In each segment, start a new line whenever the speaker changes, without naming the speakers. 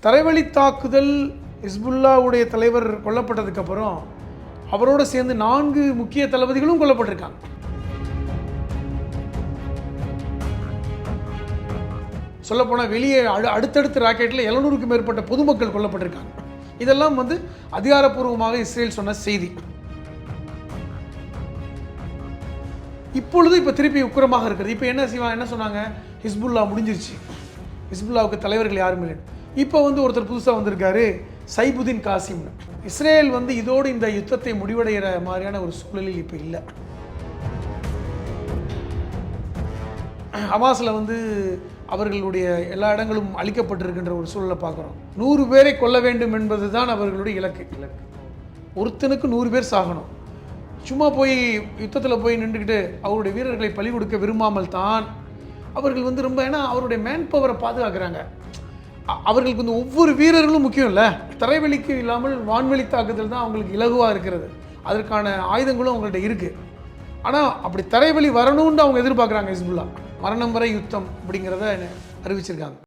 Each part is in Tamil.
தரைவழி தாக்குதல் ஹிஸ்புல்லாவுடைய தலைவர் கொல்லப்பட்டதுக்கப்புறம் அவரோடு சேர்ந்து 4 முக்கிய தளபதிகளும் கொல்லப்பட்டிருக்காங்க. சொல்லப்போனால் வெளியே அடுத்தடுத்த ராக்கெட்டில் 700க்கும் மேற்பட்ட பொதுமக்கள் கொல்லப்பட்டிருக்காங்க. இதெல்லாம் அதிகாரப்பூர்வமாக இஸ்ரேல் சொன்ன செய்தி. இப்பொழுது திருப்பி உக்கிரமாக இருக்கிறது. இப்போ என்ன சொன்னாங்க, ஹிஸ்புல்லா முடிஞ்சிருச்சு, ஹிஸ்புல்லாவுக்கு தலைவர்கள் யாரும் இல்லை. இப்போ ஒருத்தர் புதுசாக வந்திருக்காரு, சைபுதீன் காசிம். இஸ்ரேல் இதோடு இந்த யுத்தத்தை முடிவடைகிற மாதிரியான ஒரு சூழலில் இப்போ இல்லை. ஹமாஸில் அவர்களுடைய எல்லா இடங்களும் அழிக்கப்பட்டிருக்கின்ற ஒரு சூழலை பார்க்குறோம். 100 பேரை கொல்ல வேண்டும் என்பது தான் அவர்களுடைய இலக்கு. ஒருத்தனுக்கு 100 பேர் சாகணும். சும்மா போய் யுத்தத்தில் போய் நின்றுக்கிட்டு அவருடைய வீரர்களை பலி கொடுக்க விரும்பாமல் தான் அவர்கள் ரொம்ப, ஏன்னா அவருடைய மேன் பவரை பாதுகாக்கிறாங்க. அவர்களுக்கு ஒவ்வொரு வீரர்களும் முக்கியம் இல்லை. தரைவெளிக்கு இல்லாமல் வான்வெளி தாக்குதல் தான் அவங்களுக்கு இலகுவாக இருக்கிறது. அதற்கான ஆயுதங்களும் அவங்கள்ட்ட இருக்குது. ஆனால் அப்படி தரைவெளி வரணும்னு அவங்க எதிர்பார்க்குறாங்க. ஹிஸ்புல்லா மரணம் வரை யுத்தம் அப்படிங்கிறத அறிவிச்சிருக்காங்க.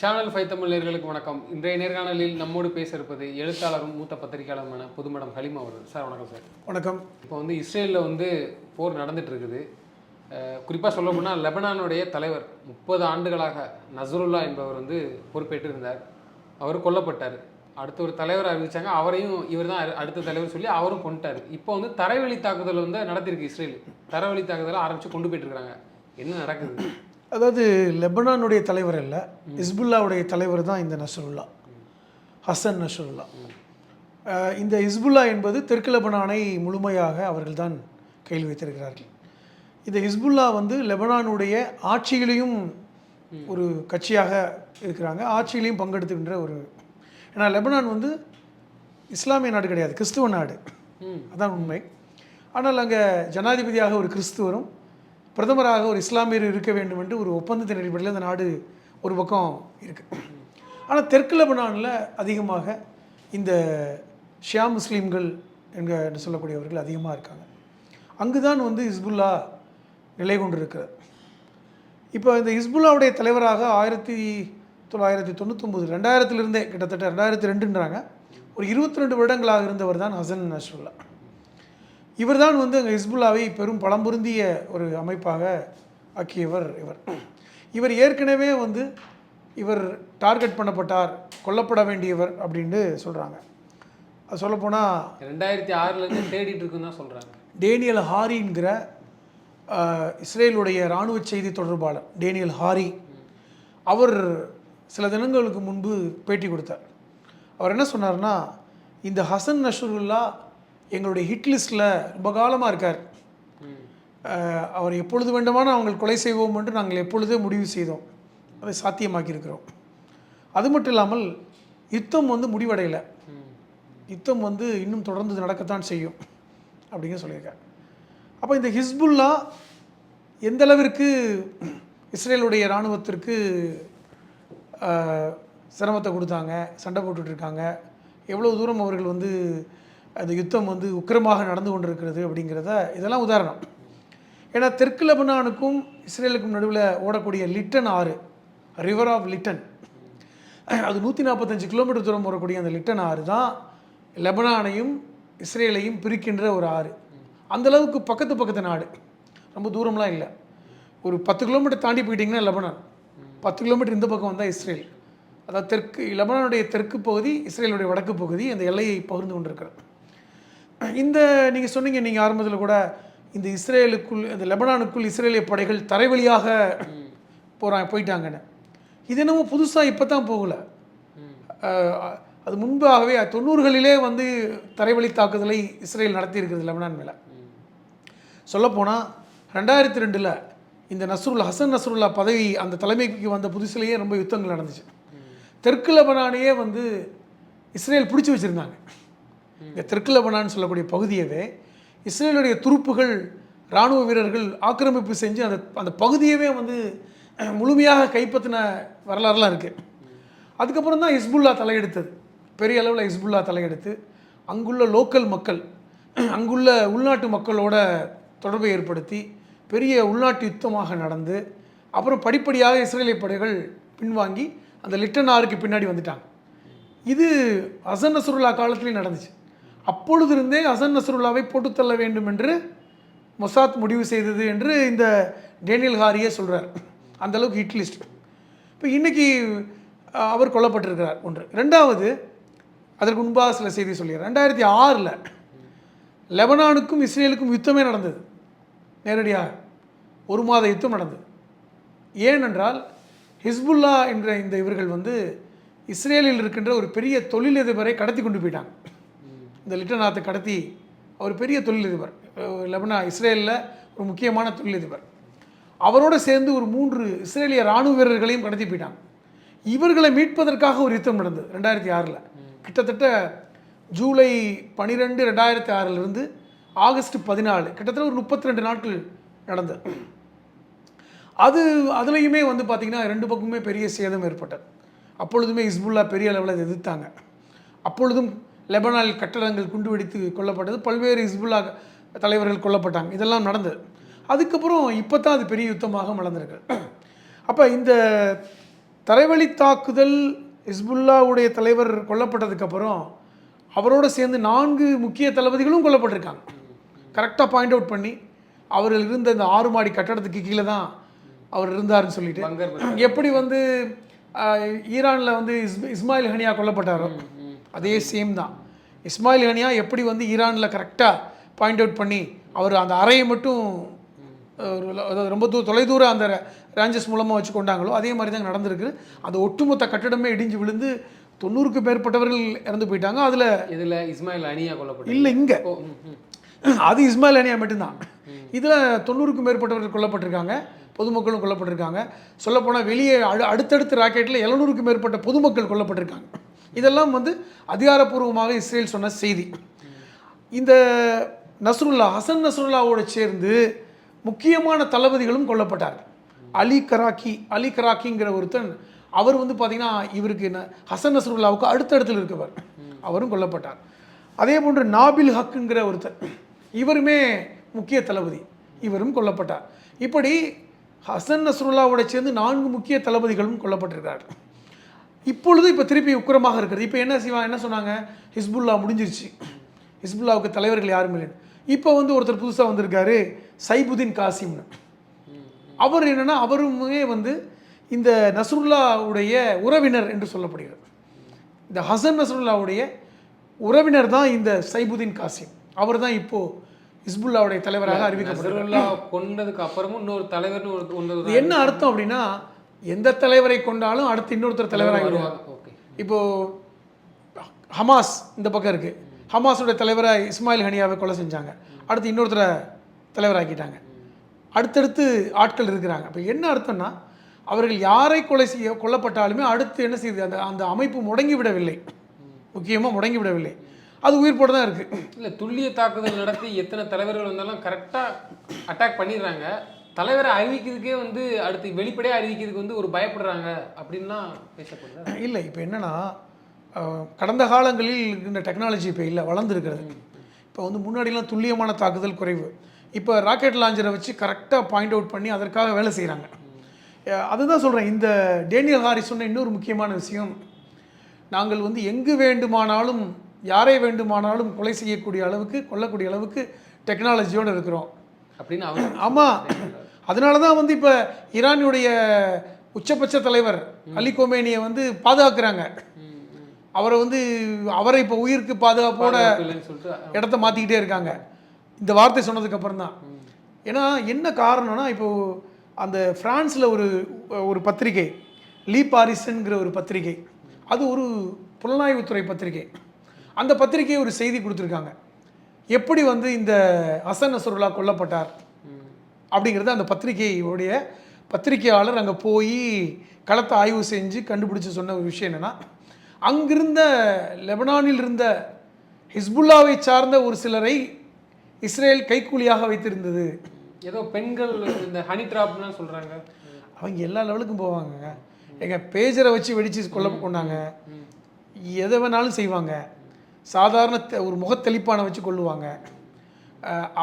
சேனல் 5 தமிழ் நேயர்களுக்கு வணக்கம். இன்றைய நேர்காணலில் நம்மோடு பேச இருப்பது எழுத்தாளரும் மூத்த பத்திரிகையாளருமான புதுமடம் ஹலீம் அவர்கள். சார் வணக்கம். சார்
வணக்கம்.
இப்போ இஸ்ரேலில் போர் நடந்துட்டு இருக்குது. குறிப்பாக சொல்ல போனால் லெபனானுடைய தலைவர் 30 ஆண்டுகளாக நஸ்ருல்லா என்பவர் பொறுப்பேற்று இருந்தார். அவர் கொல்லப்பட்டார். அடுத்த ஒரு தலைவர் அறிவிச்சாங்க, அவரையும் இவர் தான் அடுத்த தலைவர் சொல்லி அவரும் கொண்டுட்டார். இப்போ தரைவழி தாக்குதல் நடத்திருக்கு. இஸ்ரேல் தரைவழி தாக்குதலை ஆரம்பித்து கொண்டு போயிட்டு இருக்காங்க. என்ன நடக்குது?
அதாவது லெபனானுடைய தலைவர் அல்ல, ஹிஸ்புல்லாவுடைய தலைவர் தான் இந்த நஸ்ருல்லா, ஹசன் நஸ்ருல்லா. இந்த ஹிஸ்புல்லா என்பது தெற்கு லெபனானை முழுமையாக அவர்கள் தான் கையில் வைத்திருக்கிறார்கள். இந்த ஹிஸ்புல்லா லெபனானுடைய ஆட்சியிலையும் ஒரு கட்சியாக இருக்கிறாங்க, ஆட்சியிலையும் பங்கெடுத்துக்கின்ற ஒரு, ஏன்னா லெபனான் இஸ்லாமிய நாடு கிடையாது, கிறிஸ்துவ நாடு, அதான் உண்மை. ஆனால் அங்கே ஜனாதிபதியாக ஒரு கிறிஸ்துவரும் பிரதமராக ஒரு இஸ்லாமியர் இருக்க வேண்டும் என்று ஒரு ஒப்பந்தத்தின் அடிப்படையில் அந்த நாடு ஒரு பக்கம் இருக்குது. ஆனால் தெற்கு லெபனானில் அதிகமாக இந்த ஷியா முஸ்லீம்கள் என்று சொல்லக்கூடியவர்கள் அதிகமாக இருக்காங்க. அங்கு தான் ஹிஸ்புல்லா நிலை கொண்டிருக்கிறது. இப்போ இந்த ஹிஸ்புல்லாவுடைய தலைவராக 1999 2000 கிட்டத்தட்ட 2002ன்றாங்க, ஒரு 22 வருடங்களாக இருந்தவர் தான் ஹசன் நஸ்ருல்லா. இவர் தான் அங்கே ஹிஸ்புல்லாவை பெரும் பலம் பொருந்திய ஒரு அமைப்பாக ஆக்கியவர். இவர் ஏற்கனவே இவர் டார்கெட் பண்ணப்பட்டார், கொல்லப்பட வேண்டியவர் அப்படின்னு சொல்கிறாங்க. அது சொல்லப்போனால்
2006 தேடிட்டு இருக்குன்னு தான் சொல்கிறாங்க.
டேனியல் ஹாரிங்கிற இஸ்ரேலுடைய இராணுவ செய்தி தொடர்பாளர் டேனியல் ஹாரி, அவர் சில தினங்களுக்கு முன்பு பேட்டி கொடுத்தார். அவர் என்ன சொன்னார்னா, இந்த ஹசன் நஸ்ருல்லா எங்களுடைய ஹிட் லிஸ்ட்டில் ரொம்ப காலமாக இருக்கார். அவர் எப்பொழுது வேண்டுமானால் அவங்க கொலை செய்வோம் என்று நாங்கள் எப்பொழுதே முடிவு செய்தோம், அதை சாத்தியமாக்கியிருக்கிறோம். அது மட்டும் இல்லாமல் யுத்தம் முடிவடையலை, யுத்தம் இன்னும் தொடர்ந்து நடக்கத்தான் செய்யும் அப்படிங்க சொல்லியிருக்கார். அப்போ இந்த ஹிஸ்புல்லா எந்த அளவிற்கு இஸ்ரேலுடைய இராணுவத்திற்கு சிரமத்தை கொடுத்தாங்க, சண்டை போட்டுட்ருக்காங்க, எவ்வளோ தூரம் அவர்கள் அந்த யுத்தம் உக்கிரமாக நடந்து கொண்டிருக்கிறது அப்படிங்கிறத இதெல்லாம் உதாரணம். ஏன்னா தெற்கு லெபனானுக்கும் இஸ்ரேலுக்கும் நடுவில் ஓடக்கூடிய லிட்டன் ஆறு, ரிவர் ஆஃப் லிட்டன், அது 145 கிலோமீட்டர் தூரம் வரக்கூடிய அந்த லிட்டன் ஆறு தான் லெபனானையும் இஸ்ரேலையும் பிரிக்கின்ற ஒரு ஆறு. அந்தளவுக்கு பக்கத்து நாடு, ரொம்ப தூரம்லாம் இல்லை. ஒரு 10 கிலோமீட்டர் தாண்டி போயிட்டிங்கன்னா லெபனான், 10 கிலோமீட்டர் இந்த பக்கம் வந்தால் இஸ்ரேல். அதாவது தெற்கு லெபனானுடைய தெற்கு பகுதி இஸ்ரேலுடைய வடக்கு பகுதி அந்த எல்லையை பகிர்ந்து கொண்டிருக்கிறது. இந்த நீங்கள் சொன்னீங்க, நீங்கள் ஆரம்பத்தில் கூட இந்த இஸ்ரேலுக்குள், இந்த லெபனானுக்குள் இஸ்ரேலிய படைகள் தரைவழியாக போயிட்டாங்கன்னு. இது என்னமோ புதுசாக இப்போ தான் போகலை, அது முன்பாகவே 90களிலே தரைவழி தாக்குதலை இஸ்ரேல் நடத்தியிருக்கிறது லெபனான் மேலே. சொல்லப்போனால் 2002 இந்த ஹசன் நஸ்ருல்லா பதவி அந்த தலைமைக்கு வந்த புதுசிலேயே ரொம்ப யுத்தங்கள் நடந்துச்சு. தெற்கு லெபனானையே இஸ்ரேல் பிடிச்சி வச்சுருந்தாங்க. இந்த தெற்கு லெபனான் சொல்லக்கூடிய பகுதியவே இஸ்ரேலுடைய துருப்புகள் இராணுவ வீரர்கள் ஆக்கிரமிப்பு செஞ்சு அந்த பகுதியவே வந்து முழுமையாக கைப்பற்றின வரலாறுலாம் இருக்குது. அதுக்கப்புறம் தான் ஹிஸ்புல்லா தலையெடுத்தது. பெரிய அளவில் ஹிஸ்புல்லா தலையெடுத்து அங்குள்ள லோக்கல் மக்கள், அங்குள்ள உள்நாட்டு மக்களோட தொடர்பை ஏற்படுத்தி பெரிய உள்நாட்டு யுத்தமாக நடந்து அப்புறம் படிப்படியாக இஸ்ரேலிய படைகள் பின்வாங்கி அந்த லிட்டன் ஆறுக்கு பின்னாடி வந்துட்டாங்க. இது ஹசன் நஸ்ருல்லா காலத்திலேயே நடந்துச்சு. அப்பொழுதிருந்தே ஹசன் நஸ்ருல்லாவை போட்டுத்தள்ள வேண்டும் என்று மொசாத் முடிவு செய்தது என்று இந்த டேனியல் ஹாரியே சொல்கிறார். அந்தளவுக்கு ஹிட்லிஸ்ட். இப்போ இன்றைக்கி அவர் கொல்லப்பட்டிருக்கிறார். ஒன்று. ரெண்டாவது, அதற்கு முன்பாக சில செய்தி சொல்லிடுறேன். 2006 லெபனானுக்கும் இஸ்ரேலுக்கும் யுத்தமே நடந்தது. நேரடியாக 1 மாத யுத்தம் நடந்தது. ஏனென்றால் ஹிஸ்புல்லா என்ற இந்த இவர்கள் வந்து இஸ்ரேலில் இருக்கின்ற ஒரு பெரிய தொழிலதிபரை கடத்தி கொண்டு போயிட்டாங்க. இந்த லிட்டனாத்தை கடத்தி, அவர் பெரிய தொழிலதிபர், இஸ்ரேலில் ஒரு முக்கியமான தொழிலதிபர். அவரோடு சேர்ந்து ஒரு 3 இஸ்ரேலிய இராணுவ வீரர்களையும் கடத்தி போயிட்டாங்க. இவர்களை மீட்பதற்காக ஒரு யுத்தம் நடந்தது 2006. கிட்டத்தட்ட ஜூலை 12, 2006 ஆகஸ்ட் 14, கிட்டத்தட்ட ஒரு 32 நாட்கள் நடந்தது. அதுலேயுமே வந்து பார்த்திங்கன்னா 2 பக்கமுமே பெரிய சேதம் ஏற்பட்டது. அப்பொழுதுமே ஹிஸ்புல்லா பெரிய அளவில் அதை எதிர்த்தாங்க. அப்பொழுதும் லெபனானில் கட்டடங்கள் குண்டு வெடித்து கொல்லப்பட்டது. பல்வேறு ஹிஸ்புல்லா தலைவர்கள் கொல்லப்பட்டாங்க. இதெல்லாம் நடந்தது. அதுக்கப்புறம் இப்போ தான் அது பெரிய யுத்தமாக மலர்ந்திருக்கு. அப்போ இந்த தரைவழி தாக்குதல், ஹிஸ்புல்லாவுடைய தலைவர் கொல்லப்பட்டதுக்கப்புறம் அவரோடு சேர்ந்து 4 முக்கிய தளபதிகளும் கொல்லப்பட்டிருக்காங்க. கரெக்டாக பாயிண்ட் அவுட் பண்ணி அவர்கள் இருந்த இந்த 6 மாடி கட்டடத்துக்கு கீழே தான் அவர் இருந்தார்னு சொல்லிட்டு, எப்படி வந்து ஈரானில் வந்து இஸ்மாயில் ஹனியா கொல்லப்பட்டாரோ அதே சேம் தான். இஸ்மாயில் ஹனியா எப்படி வந்து ஈரானில் கரெக்டாக பாயிண்ட் அவுட் பண்ணி அவர் அந்த அறையை மட்டும் ரொம்ப தொலைதூர அந்த ரேஞ்சஸ் மூலமாக வச்சு கொண்டாங்களோ அதே மாதிரி தான் நடந்திருக்கு. அந்த ஒட்டுமொத்த கட்டடமே இடிஞ்சு விழுந்து 90க்கும் மேற்பட்டவர்கள் இறந்து போயிட்டாங்க. அதில்
இதில் இஸ்மாயில் ஹனியா கொல்லப்பட்டார்
இல்லை, இங்கே அது இஸ்மாயில் ஹனியா மட்டும்தான். இதில் 90க்கும் மேற்பட்டவர்கள் கொல்லப்பட்டிருக்காங்க, பொதுமக்களும் கொல்லப்பட்டிருக்காங்க. சொல்லப்போனால் வெளியே அடுத்தடுத்த ராக்கெட்டில் 700க்கும் மேற்பட்ட பொதுமக்கள் கொல்லப்பட்டிருக்காங்க. இதெல்லாம் வந்து அதிகாரப்பூர்வமாக இஸ்ரேல் சொன்ன செய்தி. இந்த ஹசன் நஸ்ருல்லாவோடு சேர்ந்து முக்கியமான தளபதிகளும் கொல்லப்பட்டார். அலி கராக்கிங்கிற ஒருத்தன், அவர் வந்து பார்த்திங்கன்னா இவருக்கு ஹசன் நஸ்ருல்லாவுக்கு அடுத்தடுத்தில் இருக்கவர், அவரும் கொல்லப்பட்டார். அதே போன்று நாபில் ஹக்குங்கிற ஒருத்தர், இவருமே முக்கிய தளபதி, இவரும் கொல்லப்பட்டார். இப்படி ஹசன் நஸ்ருல்லாவோட சேர்ந்து 4 முக்கிய தளபதிகளும் கொல்லப்பட்டிருக்கிறார். இப்பொழுது இப்போ திருப்பி உக்கிரமாக இருக்கிறது. இப்போ என்ன சொன்னாங்க, ஹிஸ்புல்லா முடிஞ்சிருச்சு, ஹிஸ்புல்லாவுக்கு தலைவர்கள் யாரும் இல்லை. இப்போ வந்து ஒருத்தர் புதுசாக வந்திருக்காரு, சைபுதீன் காசிம்னு. அவர் என்னென்னா அவருமே வந்து இந்த நஸ்ருல்லாவுடைய உறவினர் என்று சொல்லப்படுகிறது. இந்த ஹசன் நஸ்ருல்லாவுடைய உறவினர் தான் இந்த சைபுதீன் காசிம். அவர் தான் இப்போது ஹிஸ்புல்லாவுடைய தலைவராக அறிவிக்கப்பட்டார்.
கொண்டதுக்கு அப்புறமும் இன்னொரு தலைவர்.
என்ன அர்த்தம் அப்படின்னா, எந்த தலைவரை கொண்டாலும் அடுத்து இன்னொருத்தர் தலைவராக வருவாங்க. இப்போது ஹமாஸ் இந்த பக்கம் இருக்குது, ஹமாஸோட தலைவராக இஸ்மாயில் ஹனியாவை கொலை செஞ்சாங்க, அடுத்து இன்னொருத்தரை தலைவராக்கிட்டாங்க, அடுத்தடுத்து ஆட்கள் இருக்கிறாங்க. அப்போ என்ன அர்த்தம்னா, அவர்கள் யாரை கொல்லப்பட்டாலுமே அடுத்து என்ன செய்யுது, அந்த அமைப்பு முடங்கிவிடவில்லை, முக்கியமாக முடங்கிவிடவில்லை, அது உயிர்ப்போடு தான் இருக்குது.
இல்லை, துல்லிய தாக்குதல் நடத்தி எத்தனை தலைவர்கள் வந்தாலும் கரெக்டாக அட்டாக் பண்ணிடுறாங்க. தலைவரை அறிவிக்கிறதுக்கே வந்து அடுத்து வெளிப்படையாக அறிவிக்கிறதுக்கு வந்து ஒரு பயப்படுறாங்க அப்படின்னா பேசப்படுது.
இல்லை, இப்போ என்னென்னா, கடந்த காலங்களில் இந்த டெக்னாலஜி இப்போ இல்லை, வளர்ந்துருக்கிறது. இப்போ வந்து முன்னாடிலாம் துல்லியமான தாக்குதல் குறைவு. இப்போ ராக்கெட் லாஞ்சரை வச்சு கரெக்டாக பாயிண்ட் அவுட் பண்ணி அதற்காக வேலை செய்கிறாங்க. அதுதான் சொல்கிறேன். இந்த டேனியல் ஹாரிஸ் சொன்ன இன்னொரு முக்கியமான விஷயம், நாங்கள் வந்து எங்கு வேண்டுமானாலும் யாரை வேண்டுமானாலும் கொலை செய்யக்கூடிய அளவுக்கு, கொல்லக்கூடிய அளவுக்கு டெக்னாலஜியோடு இருக்கிறோம்
அப்படின்னு.
ஆமாம், அதனால தான் வந்து இப்போ ஈரானுடைய உச்சபட்ச தலைவர் அலி கொமேனியை வந்து பாதுகாக்கிறாங்க. அவரை இப்போ உயிருக்கு பாதுகாப்போட இடத்த மாற்றிக்கிட்டே இருக்காங்க இந்த வார்த்தை சொன்னதுக்கப்புறம் தான். ஏன்னா என்ன காரணம்னா, இப்போது அந்த ஃப்ரான்ஸில் ஒரு பத்திரிகை, லீ பாரிசன்கிற ஒரு பத்திரிகை, அது ஒரு புலனாய்வுத்துறை பத்திரிகை. அந்த பத்திரிகையை ஒரு செய்தி கொடுத்துருக்காங்க, எப்படி வந்து இந்த ஹசன் நஸ்ருல்லா கொல்லப்பட்டார் அப்படிங்கிறது. அந்த பத்திரிகையுடைய பத்திரிகையாளர் அங்கே போய் களத்தை ஆய்வு செஞ்சு கண்டுபிடிச்சி சொன்ன ஒரு விஷயம் என்னென்னா, அங்கிருந்த லெபனானில் இருந்த ஹிஸ்புல்லாவை சார்ந்த ஒரு சிலரை இஸ்ரேல் கைக்கூலியாக வைத்திருந்தது
ஏதோ பெண்கள் இந்த ஹனி ட்ராப்லாம் சொல்கிறாங்க.
அவங்க எல்லா லெவலுக்கும் போவாங்க. எங்கள் பேஜரை வச்சு வெடித்து கொண்டாங்க. எதை வேணாலும் செய்வாங்க. சாதாரண ஒரு முகத்தெளிப்பானை வச்சு கொள்ளுவாங்க.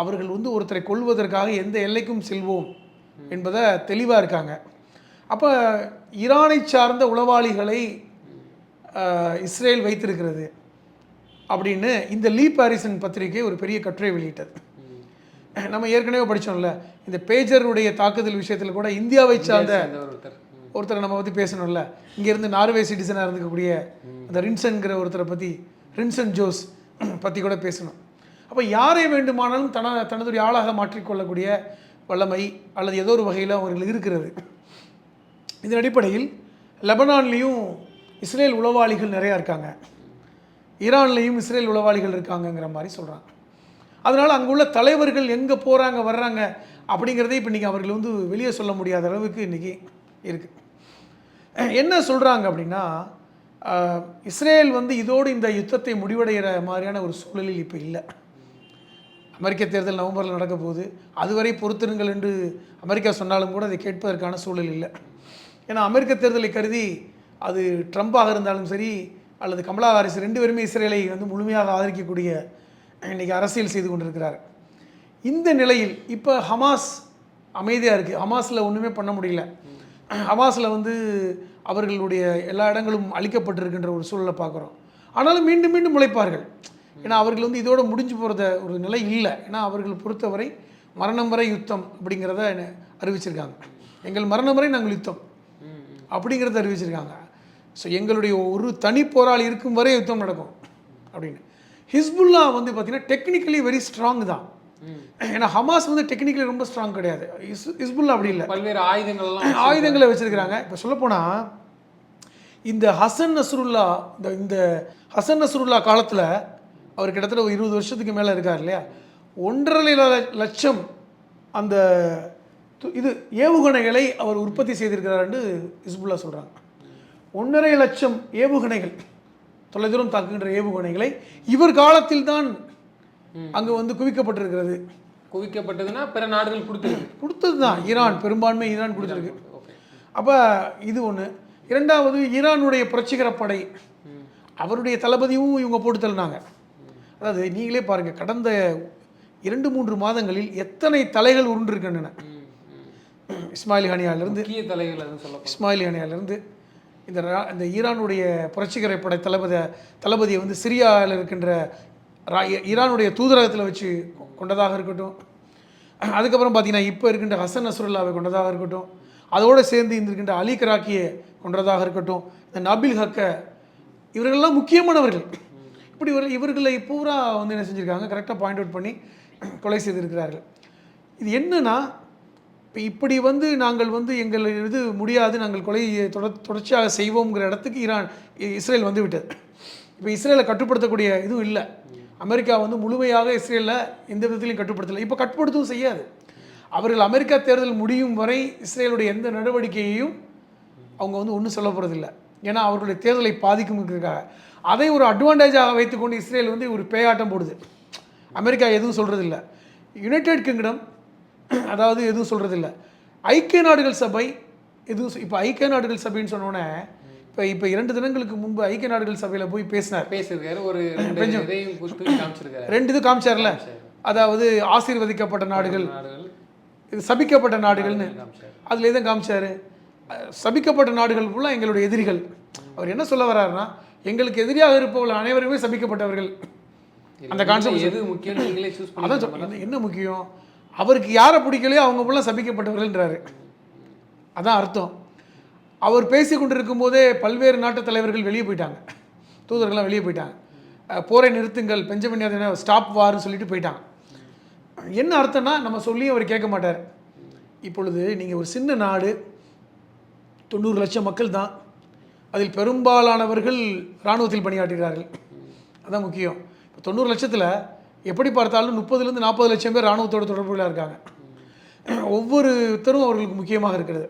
அவர்கள் வந்து ஒருத்தரை கொள்வதற்காக எந்த எல்லைக்கும் செல்வோம் என்பதை தெளிவாக இருக்காங்க. அப்போ ஈரானை சார்ந்த உளவாளிகளை இஸ்ரேல் வைத்திருக்கிறது அப்படின்னு இந்த லீ பாரிசன் பத்திரிகை ஒரு பெரிய கட்டுரை வெளியிட்டது. நம்ம ஏற்கனவே படித்தோம்ல, இந்த பேஜருடைய தாக்குதல் விஷயத்தில் கூட இந்தியாவை சார்ந்த ஒருத்தரை நம்ம பற்றி பேசணும்ல. இங்கேருந்து நார்வே சிட்டிசனாக இருந்துக்கக்கூடிய அந்த ரின்சன்கிற ஒருத்தரை பற்றி, ரின்சன் ஜோஸ் பற்றி கூட பேசணும். அப்போ யாரை வேண்டுமானாலும் தனதுடைய ஆளாக மாற்றிக்கொள்ளக்கூடிய வல்லமை அல்லது ஏதோ ஒரு வகையில் அவர்கள் இருக்கிறது. இதன் அடிப்படையில் லெபனான்லேயும் இஸ்ரேல் உளவாளிகள் நிறையா இருக்காங்க, ஈரான்லேயும் இஸ்ரேல் உளவாளிகள் இருக்காங்கங்கிற மாதிரி சொல்கிறாங்க. அதனால் அங்குள்ள தலைவர்கள் எங்கே போகிறாங்க வர்றாங்க அப்படிங்கிறதே இப்போ இன்றைக்கி அவர்கள் வந்து வெளியே சொல்ல முடியாத அளவுக்கு இன்றைக்கி இருக்குது. என்ன சொல்கிறாங்க அப்படின்னா, இஸ்ரேல் வந்து இதோடு இந்த யுத்தத்தை முடிவடைகிற மாதிரியான ஒரு சூழலில் இப்போ இல்லை. அமெரிக்க தேர்தல் நவம்பரில் நடக்க போகுது, அதுவரை பொறுத்திருங்கள் என்று அமெரிக்கா சொன்னாலும் கூட அதை கேட்பதற்கான சூழல் இல்லை. ஏன்னா அமெரிக்க தேர்தலை கருதி அது ட்ரம்பாக இருந்தாலும் சரி அல்லது கமலா ஹாரிஸ் ரெண்டு பேருமே இஸ்ரேலை வந்து முழுமையாக ஆதரிக்கக்கூடிய இன்றைக்கி அரசியல் செய்து கொண்டிருக்கிறார். இந்த நிலையில் இப்போ ஹமாஸ் அமைதியாக இருக்குது. ஹமாஸில் ஒன்றுமே பண்ண முடியல. ஹமாஸில் வந்து அவர்களுடைய எல்லா இடங்களும் அழிக்கப்பட்டிருக்கின்ற ஒரு சூழலை பார்க்குறோம். ஆனாலும் மீண்டும் மீண்டும் முளைப்பார்கள். ஏன்னா அவர்கள் வந்து இதோடு முடிஞ்சு போகிறத ஒரு நிலை இல்லை. ஏன்னா அவர்கள் பொறுத்தவரை மரணம் வரை யுத்தம் அப்படிங்கிறத அறிவிச்சிருக்காங்க. எங்கள் மரணம் வரை நாங்கள் யுத்தம் அப்படிங்கிறத அறிவிச்சிருக்காங்க. ஸோ எங்களுடைய ஒரு தனி போராளி இருக்கும் வரை யுத்தம் நடக்கும் அப்படின்னு. ஹிஸ்புல்லா வந்து பார்த்திங்கன்னா டெக்னிக்கலி வெரி ஸ்ட்ராங் தான். ஏன்னா ஹமாஸ் வந்து டெக்னிக்கலி ரொம்ப ஸ்ட்ராங் கிடையாது. ஹிஸ்புல்லா அப்படி இல்லை, பல்வேறு ஆயுதங்களை வச்சுருக்கிறாங்க. இப்போ சொல்லப்போனால் இந்த ஹசன் நஸ்ருல்லா காலத்தில் அவர் கிட்டத்தட்ட 20 வருஷத்துக்கு மேலே இருக்கார் இல்லையா, 1.5 லட்சம் அந்த இது ஏவுகணைகளை அவர் உற்பத்தி செய்திருக்கிறார்னு ஹிஸ்புல்லா சொல்கிறாங்க. 1.5 லட்சம் ஏவுகணைகள், தொலைதூரம் தாக்குகின்ற ஏவுகணைகளை இவர் காலத்தில் தான் அங்கே வந்து குவிக்கப்பட்டிருக்கிறது.
குவிக்கப்பட்டதுன்னா பிற நாடுகள் கொடுத்தது தான்.
ஈரான் பெரும்பான்மை ஈரான் கொடுத்துருக்கு. அப்போ இது ஒன்று. இரண்டாவது, ஈரானுடைய புரட்சிகர படை அவருடைய தளபதியும் இவங்க போட்டு தள்ளினாங்க. அதாவது நீங்களே பாருங்கள், கடந்த 2-3 மாதங்களில் எத்தனை தலைகள் உருண்டிருக்கின்றன. இஸ்மாயில் ஹனியாவிலிருந்து இந்த ஈரானுடைய புரட்சிகர படை தளபதியை வந்து சிரியாவில் இருக்கின்ற ஈரானுடைய தூதரகத்தில் வச்சு கொண்டதாக இருக்கட்டும், அதுக்கப்புறம் பார்த்திங்கன்னா இப்போ இருக்கின்ற ஹசன் நஸ்ருல்லாவை கொண்டதாக இருக்கட்டும், அதோடு சேர்ந்து இருக்கின்ற அலி கராக்கியை கொண்டதாக இருக்கட்டும், இந்த நபில் ஹக்கை, இவர்களெல்லாம் முக்கியமானவர்கள். இப்படி இவர்களை பூரா வந்து என்ன செஞ்சுருக்காங்க, கரெக்டாக பாயிண்ட் அவுட் பண்ணி கொலை செய்திருக்கிறார்கள். இது என்னன்னா, இப்போ இப்படி வந்து நாங்கள் வந்து எங்கள் இது முடியாது, நாங்கள் கொலையை தொடர்ச்சியாக செய்வோங்கிற இடத்துக்கு இஸ்ரேல் வந்து விட்டது. இப்போ இஸ்ரேலை கட்டுப்படுத்தக்கூடிய இதுவும் இல்லை. அமெரிக்கா வந்து முழுமையாக இஸ்ரேலில் எந்த விதத்திலையும் கட்டுப்படுத்தலை, இப்போ கட்டுப்படுத்தவும் செய்யாது. அவர்கள் அமெரிக்கா தேர்தல் முடியும் வரை இஸ்ரேலுடைய எந்த நடவடிக்கையையும் அவங்க வந்து ஒன்றும் சொல்ல போகிறதில்லை. ஏன்னா அவர்களுடைய தேர்தலை பாதிக்கும்ங்கிறதுக்காக அதை ஒரு அட்வான்டேஜாக வைத்துக்கொண்டு இஸ்ரேல் வந்து ஒரு பேயாட்டம் போடுது. அமெரிக்கா எதுவும் சொல்கிறதில்ல, யுனைடெட் கிங்டம் அதாவது எதுவும் சொல்கிறதில்ல, ஐக்கிய நாடுகள் சபை எதுவும். இப்போ ஐக்கிய நாடுகள் சபைன்னு சொன்னோன்னே இப்போ 2 தினங்களுக்கு முன்பு ஐக்கிய நாடுகள் சபையில் போய் பேசியிருக்காரு. ஒரு 2 இது காமிச்சார்ல, அதாவது ஆசீர்வதிக்கப்பட்ட நாடுகள், இது சபிக்கப்பட்ட நாடுகள்னு. அதில் எதுவும் காமிச்சார், சபிக்கப்பட்ட நாடுகள் ஃபுல்லாக எங்களுடைய எதிரிகள். அவர் என்ன சொல்ல வர்றாருன்னா, எங்களுக்கு எதிரியாக இருப்பவர்கள் அனைவருமே சபிக்கப்பட்டவர்கள். அந்த கான்செப்ட் எது முக்கியம், அதான் என்ன முக்கியம், அவருக்கு யாரை பிடிக்கலையோ அவங்க ஃபுல்லாக சபிக்கப்பட்டவர்கள்ன்றாரு. அதான் அர்த்தம். அவர் பேசி கொண்டிருக்கும் போதே பல்வேறு நாட்டு தலைவர்கள் வெளியே போயிட்டாங்க, தூதர்கள்லாம் வெளியே போயிட்டாங்க. போரை நிறுத்துங்கள், பெஞ்சமின் நேதன்யாஹூ ஸ்டாப் வார்னு சொல்லிட்டு போயிட்டாங்க. என்ன அர்த்தம்னா, நம்ம சொல்லியும் அவர் கேட்க மாட்டார். இப்பொழுது நீங்கள் ஒரு சின்ன நாடு, 90 லட்சம் மக்கள் தான், அதில் பெரும்பாலானவர்கள் இராணுவத்தில் பணியாற்றுகிறார்கள். அதுதான் முக்கியம். இப்போ 90 லட்சத்தில் எப்படி பார்த்தாலும் 30லேருந்து 40 லட்சம் பேர் இராணுவத்தோட தொடர்புகளாக இருக்காங்க. ஒவ்வொருத்தரும் அவர்களுக்கு முக்கியமாக இருக்கிறது.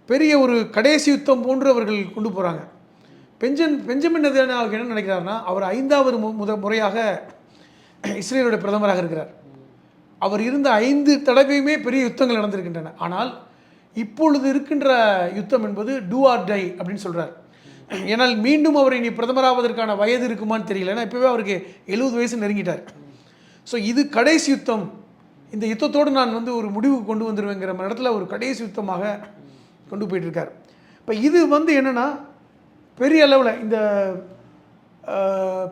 பெரிய ஒரு கடைசி யுத்தம் போன்று அவர்கள் கொண்டு போகிறாங்க. பெஞ்சமின் நேதன்யாஹூ என்ன நினைக்கிறாருன்னா, அவர் 5வது முறையாக இஸ்ரேலுடைய பிரதமராக இருக்கிறார். அவர் இருந்த 5 தடவையுமே பெரிய யுத்தங்கள் நடந்திருக்கின்றன. ஆனால் இப்பொழுது இருக்கின்ற யுத்தம் என்பது டூ ஆர் டை அப்படின்னு சொல்கிறார். ஏன்னால் மீண்டும் அவர் இனி பிரதமராவதற்கான வயது இருக்குமான்னு தெரியல. ஏன்னா இப்போவே அவருக்கு 70 வயசு நெருங்கிட்டார். ஸோ இது கடைசி யுத்தம், இந்த யுத்தத்தோடு நான் வந்து ஒரு முடிவுக்கு கொண்டு வந்துடுவேங்கிற இடத்துல ஒரு கடைசி யுத்தமாக கொண்டு போயிட்டுருக்கார். இப்போ இது வந்து என்னென்னா பெரிய அளவில் இந்த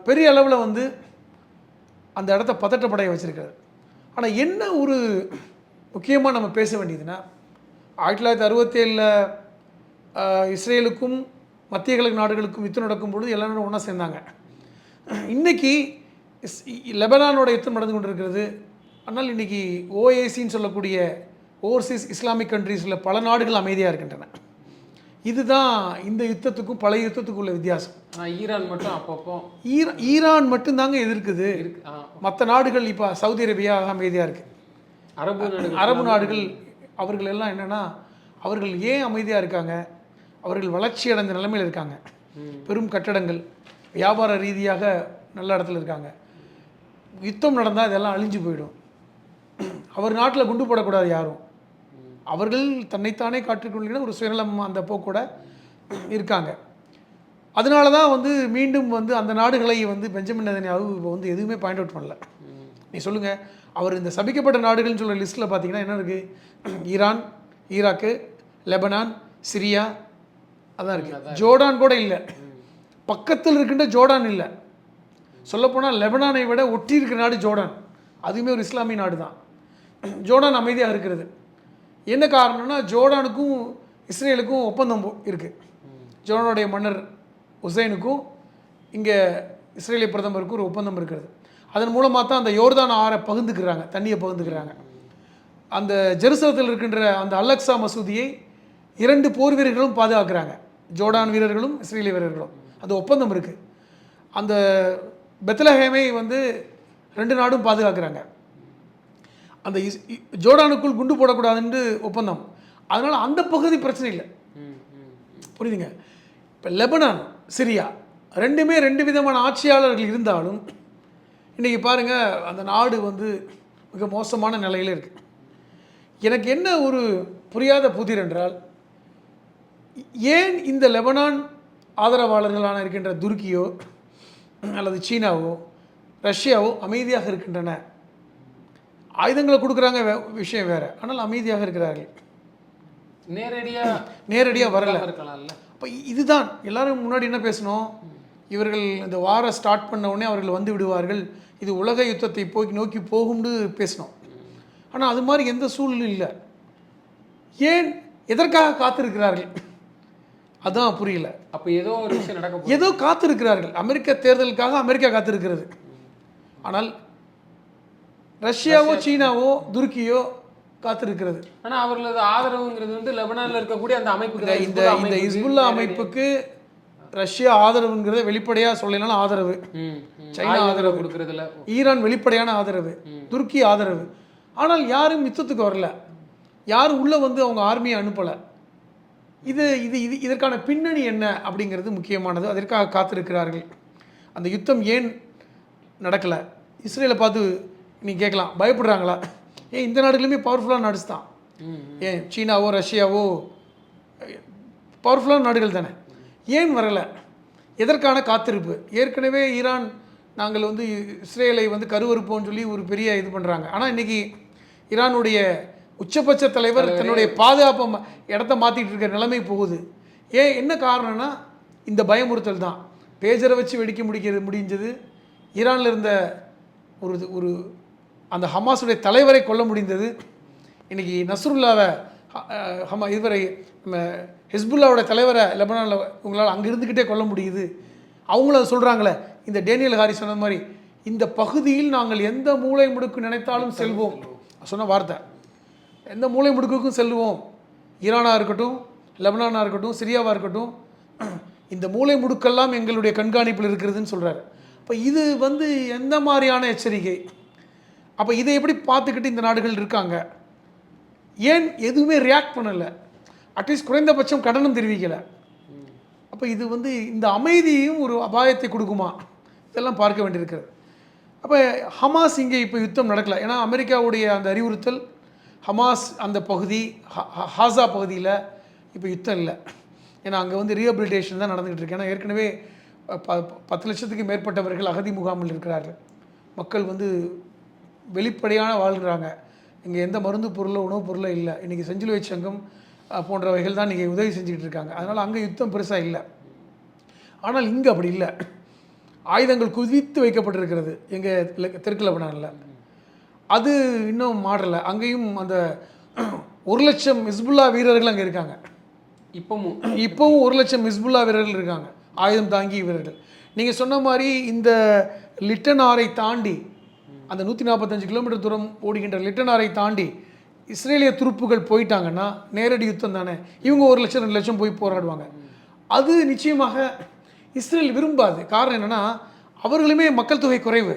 பெரிய அளவில் வந்து அந்த இடத்த பதட்டப்படைய வச்சுருக்காரு. ஆனால் என்ன ஒரு முக்கியமாக நம்ம பேச வேண்டியதுன்னா 1967 இஸ்ரேலுக்கும் மத்திய கிழக்கு நாடுகளுக்கும் யுத்தம் நடக்கும் பொழுது எல்லாரும் ஒன்றா சேர்ந்தாங்க. இன்றைக்கி லெபனானோட யுத்தம் நடந்து கொண்டிருக்கிறது. ஆனால் இன்றைக்கி ஓஏசின்னு சொல்லக்கூடிய ஓவர்சீஸ் இஸ்லாமிக் கண்ட்ரீஸில் பல நாடுகள் அமைதியாக இருக்கின்றன. இதுதான் இந்த யுத்தத்துக்கும் பழைய யுத்தத்துக்கும் உள்ள வித்தியாசம்.
ஈரான் மட்டும் அப்பப்போ
ஈரான் மட்டும்தாங்க எதிர்க்குது. மற்ற நாடுகள் இப்போ சவுதி அரேபியா அமைதியாக இருக்குது. அரபு நாடுகள் அவர்கள் எல்லாம் என்னென்னா அவர்கள் ஏன் அமைதியாக இருக்காங்க? அவர்கள் வளர்ச்சி அடைந்த நிலைமையில் இருக்காங்க. பெரும் கட்டடங்கள், வியாபார ரீதியாக நல்ல இடத்துல இருக்காங்க. யுத்தம் நடந்தால் இதெல்லாம் அழிஞ்சு போயிடும். அவர் நாட்டில் குண்டு போடக்கூடாது யாரும். அவர்கள் தன்னைத்தானே காட்டிக்கொள்கிற ஒரு சுயநலம் அந்த போக்கூட இருக்காங்க. அதனால தான் வந்து மீண்டும் வந்து அந்த நாடுகளை வந்து பெஞ்சமின் நெதன்யாஹூ இப்போ வந்து எதுவுமே பாயிண்ட் அவுட் பண்ணல. நீ சொல்லுங்கள், அவர் இந்த சபிக்கப்பட்ட நாடுகள்னு சொல்கிற லிஸ்ட்டில் பார்த்தீங்கன்னா என்ன இருக்குது? ஈரான், ஈராக்கு, லெபனான், சிரியா, அதான் இருக்குது. ஜோர்டான் கூட இல்லை. பக்கத்தில் இருக்கின்ற ஜோர்டான் இல்லை. சொல்லப்போனால் லெபனானை விட ஒட்டி இருக்கிற நாடு ஜோர்டான். அதுவுமே ஒரு இஸ்லாமிய நாடு தான். ஜோர்டான் அமைதியாக இருக்கிறது. என்ன காரணம்னா ஜோர்டானுக்கும் இஸ்ரேலுக்கும் ஒப்பந்தம் இருக்குது. ஜோர்டானுடைய மன்னர் ஹுசைனுக்கும் இங்கே இஸ்ரேலிய பிரதமருக்கும் ஒரு ஒப்பந்தம் இருக்கிறது. அதன் மூலமாக தான் அந்த யோர்தான் ஆறை பகிர்ந்துக்கிறாங்க, தண்ணியை பகிர்ந்துக்கிறாங்க. அந்த ஜெருசலத்தில் இருக்கின்ற அந்த அலக்ஸா மசூதியை 2 போர் வீரர்களும் பாதுகாக்கிறாங்க, ஜோர்டான் வீரர்களும் இஸ்ரேலிய வீரர்களும். அந்த ஒப்பந்தம் இருக்குது. அந்த பெத்லஹேமை வந்து 2 நாடும் பாதுகாக்கிறாங்க. அந்த ஜோர்டானுக்குள் குண்டு போடக்கூடாதுன்னு ஒப்பந்தம். அதனால் அந்த பகுதி பிரச்சனை இல்லை. புரியுதுங்க? இப்போ லெபனான், சிரியா ரெண்டுமே 2 விதமான ஆட்சியாளர்கள் இருந்தாலும் இன்றைக்கி பாருங்கள் அந்த நாடு வந்து மிக மோசமான நிலையில் இருக்குது. எனக்கு என்ன ஒரு புரியாத புதிர் என்றால், ஏன் இந்த லெபனான் ஆதரவாளர்களான இருக்கின்ற துருக்கியோ அல்லது சீனாவோ ரஷ்யாவோ அமைதியாக இருக்கின்றன? ஆயுதங்களை கொடுக்குறாங்க, விஷயம் வேறு. ஆனால் அமைதியாக இருக்கிறார்கள். நேரடியாக வரல. அப்போ இதுதான் எல்லாரும் முன்னாடி என்ன பேசணும்? இவர்கள் இந்த வாரம் ஸ்டார்ட் பண்ண உடனே அவர்கள் வந்து விடுவார்கள், இது உலக யுத்தத்தை நோக்கி போகும்னு பேசணும். ஆனால் அது மாதிரி எந்த சூழ்நிலையும் இல்லை. ஏன், எதற்காக காத்திருக்கிறார்கள்? அதுதான் புரியல.
அப்போ ஏதோ ஒரு விஷயம் நடக்க,
ஏதோ காத்திருக்கிறார்கள். அமெரிக்க தேர்தலுக்காக அமெரிக்கா காத்திருக்கிறது. ஆனால் ரஷ்யாவோ சீனாவோ துருக்கியோ காத்திருக்கிறது.
ஆனால் அவர்களது ஆதரவுங்கிறது வந்து லெபனானில் இருக்கக்கூடிய அந்த அமைப்புக்கு,
இந்த ஹிஸ்புல்லா அமைப்புக்கு ரஷ்யா ஆதரவுங்கிறத வெளிப்படையாக சொல்லலாம். ஆதரவு சைனா ஆதரவு கொடுக்கறதுல, ஈரான் வெளிப்படையான ஆதரவு, துருக்கி ஆதரவு. ஆனால் யாரும் யுத்தத்துக்கு வரல, யாரும் உள்ளே வந்து அவங்க ஆர்மியை அனுப்பலை. இதற்கான பின்னணி என்ன அப்படிங்கிறது முக்கியமானது. அதற்காக காத்திருக்கிறார்கள். அந்த யுத்தம் ஏன் நடக்கலை? இஸ்ரேலை பார்த்து நீ கேட்கலாம், பயப்படுறாங்களா? ஏன் இந்த நாடுகளுமே பவர்ஃபுல்லான நாடு தான். ஏன் சீனாவோ ரஷ்யாவோ பவர்ஃபுல்லான நாடுகள் தானே. ஏன் வரலை? எதற்கான காத்திருப்பு? ஏற்கனவே ஈரான் நாங்கள் வந்து இஸ்ரேலை வந்து கருவறுப்போம்னு சொல்லி ஒரு பெரிய இது பண்ணுறாங்க. ஆனால் இன்றைக்கி ஈரானுடைய உச்சபட்ச தலைவர் தன்னுடைய பாதுகாப்பு இடத்த மாற்றிட்டு இருக்கிற நிலைமை போகுது. ஏன், என்ன காரணம்னா இந்த பயமுறுத்தல் தான். பேஜரை வச்சு வெடிக்க முடிஞ்சது. ஈரானில் இருந்த ஒரு அந்த ஹமாஸுடைய தலைவரை கொல்ல முடிந்தது. இன்றைக்கி நஸ்ருல்லாவை இதுவரை நம்ம ஹிஸ்புல்லாவோட தலைவரை லெபனானில் உங்களால் அங்கே இருந்துக்கிட்டே கொல்ல முடியுது. அவங்கள சொல்கிறாங்களே, இந்த டேனியல் ஹாரிஸ் சொன்ன மாதிரி, இந்த பகுதியில் நாங்கள் எந்த மூலை முடுக்கு நினைத்தாலும் செல்வோம் சொன்ன வார்த்தை. எந்த மூலை முடுக்குக்கும் செல்லுவோம். ஈரானாக இருக்கட்டும், லெபனானாக இருக்கட்டும், சிரியாவாக இருக்கட்டும், இந்த மூலை முடுக்கெல்லாம் எங்களுடைய கண்காணிப்பில் இருக்கிறதுன்னு சொல்கிறார். அப்போ இது வந்து எந்த மாதிரியான எச்சரிக்கை? அப்போ இதை எப்படி பார்த்துக்கிட்டு இந்த நாடுகள் இருக்காங்க? ஏன் எதுவுமே ரியாக்ட் பண்ணலை? அட்லீஸ்ட் குறைந்தபட்சம் கடனும் தெரிவிக்கலை. அப்போ இது வந்து இந்த அமைதியும் ஒரு அபாயத்தை கொடுக்குமா? இதெல்லாம் பார்க்க வேண்டியிருக்கிறது. அப்போ ஹமாஸ் இங்கே இப்போ யுத்தம் நடக்கலை. ஏன்னா அமெரிக்காவுடைய அந்த அறிவுறுத்தல் ஹமாஸ் அந்த பகுதி ஹாசா பகுதியில் இப்போ யுத்தம் இல்லை. ஏன்னா அங்கே வந்து ரீஹபிலிட்டேஷன் தான் நடந்துகிட்டு இருக்கு. ஏன்னா ஏற்கனவே 10 லட்சத்துக்கு மேற்பட்டவர்கள் அகதி முகாமில் இருக்கிறார்கள். மக்கள் வந்து வெளிப்படையான வாழ்கிறாங்க. இங்கே எந்த மருந்து பொருளோ உணவுப் பொருளோ இல்லை. இன்றைக்கி செஞ்சிலுவை சங்கம் போன்றவைகள் தான் இன்றைக்கி உதவி செஞ்சுக்கிட்டு இருக்காங்க. அதனால் அங்கே யுத்தம் பெருசாக இல்லை. ஆனால் இங்கே அப்படி இல்லை. ஆயுதங்கள் குவித்து வைக்கப்பட்டிருக்கிறது எங்கள் தெற்கு லெபனானில். அது இன்னும் மாறலை. அங்கேயும் அந்த 1,00,000 ஹிஸ்புல்லா வீரர்கள் அங்கே இருக்காங்க. இப்போவும் 1,00,000 ஹிஸ்புல்லா வீரர்கள் இருக்காங்க, ஆயுதம் தாங்கி வீரர்கள். நீங்கள் சொன்ன மாதிரி இந்த லிட்டன் ஆறை தாண்டி அந்த 145 கிலோமீட்டர் தூரம் ஓடுகின்ற லிட்டன் ஆறை தாண்டி இஸ்ரேலிய துருப்புகள் போயிட்டாங்கன்னா நேரடி யுத்தம் தானே. இவங்க 1,00,000 2,00,000 போய் போராடுவாங்க. அது நிச்சயமாக இஸ்ரேல் விரும்பாது. காரணம் என்னென்னா அவர்களுமே மக்கள் தொகை குறைவு.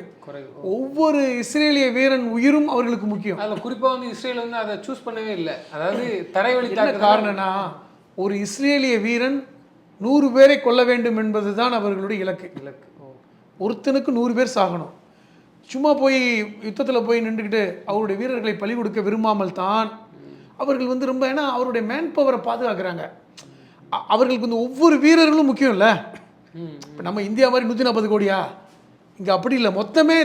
ஒவ்வொரு இஸ்ரேலிய வீரன் உயிரும் அவர்களுக்கு முக்கியம்.
அதில் குறிப்பாக வந்து இஸ்ரேல் வந்து அதை சூஸ் பண்ணவே இல்லை. அதாவது தரைவழி
காரணம்னா ஒரு இஸ்ரேலிய வீரன் 100 பேரை கொல்ல வேண்டும் என்பது தான் அவர்களுடைய இலக்கு. ஒருத்தனுக்கு 100 பேர் சாகணும். சும்மா போய் யுத்தத்தில் போய் நின்றுக்கிட்டு அவருடைய வீரர்களை பலி கொடுக்க விரும்பாமல் தான் அவர்கள் வந்து ரொம்ப, ஏன்னா அவருடைய மேன் பவரை பாதுகாக்கிறாங்க. அவர்களுக்கு வந்து ஒவ்வொரு வீரர்களும் முக்கியம் இல்லை. இப்போ நம்ம இந்தியா மாதிரி 140 கோடியா, இங்கே அப்படி இல்லை. மொத்தமே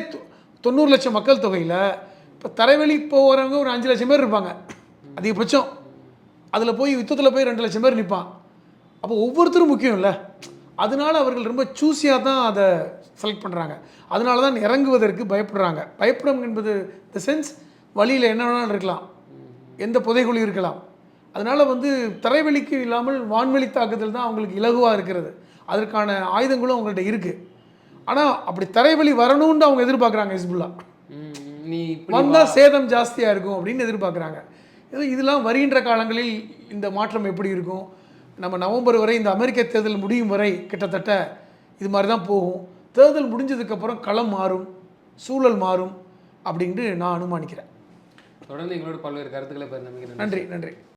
90 லட்சம் மக்கள் தொகையில் இப்போ தரைவழி போகிறவங்க ஒரு 5 லட்சம் பேர் இருப்பாங்க அதிகபட்சம். அதில் போய் யுத்தத்தில் போய் 2 லட்சம் பேர் நிற்பான். அப்போ ஒவ்வொருத்தரும் முக்கியம் இல்லை. அதனால அவர்கள் ரொம்ப சூஸியாக தான் அதை செலக்ட் பண்ணுறாங்க. அதனால தான் இறங்குவதற்கு பயப்படுறாங்க. பயப்படம் என்பது த சென்ஸ் வழியில் என்ன வேணாலும் இருக்கலாம், எந்த புதைகுழி இருக்கலாம். அதனால் வந்து தரைவெளிக்கு இல்லாமல் வான்வெளி தாக்குதல் தான் அவங்களுக்கு இலகுவாக இருக்கிறது. அதற்கான ஆயுதங்களும் அவங்கள்ட்ட இருக்குது. ஆனால் அப்படி தரைவழி வரணும்னு அவங்க எதிர்பார்க்குறாங்க. ஹிஸ்புல்லா வந்தால் சேதம் ஜாஸ்தியாக இருக்கும் அப்படின்னு எதிர்பார்க்குறாங்க. இதெல்லாம் வருகின்ற காலங்களில் இந்த மாற்றம் எப்படி இருக்கும்? நம்ம நவம்பர் வரை இந்த அமெரிக்க தேர்தல் முடியும் வரை கிட்டத்தட்ட இது மாதிரி தான் போகும். தேர்தல் முடிஞ்சதுக்கப்புறம் களம் மாறும், சூழல் மாறும் அப்படின்ட்டு நான் அனுமானிக்கிறேன்.
தொடர்ந்து எங்களோட பல்வேறு கருத்துக்களை பகிர்ந்தமைக்கு
நன்றி.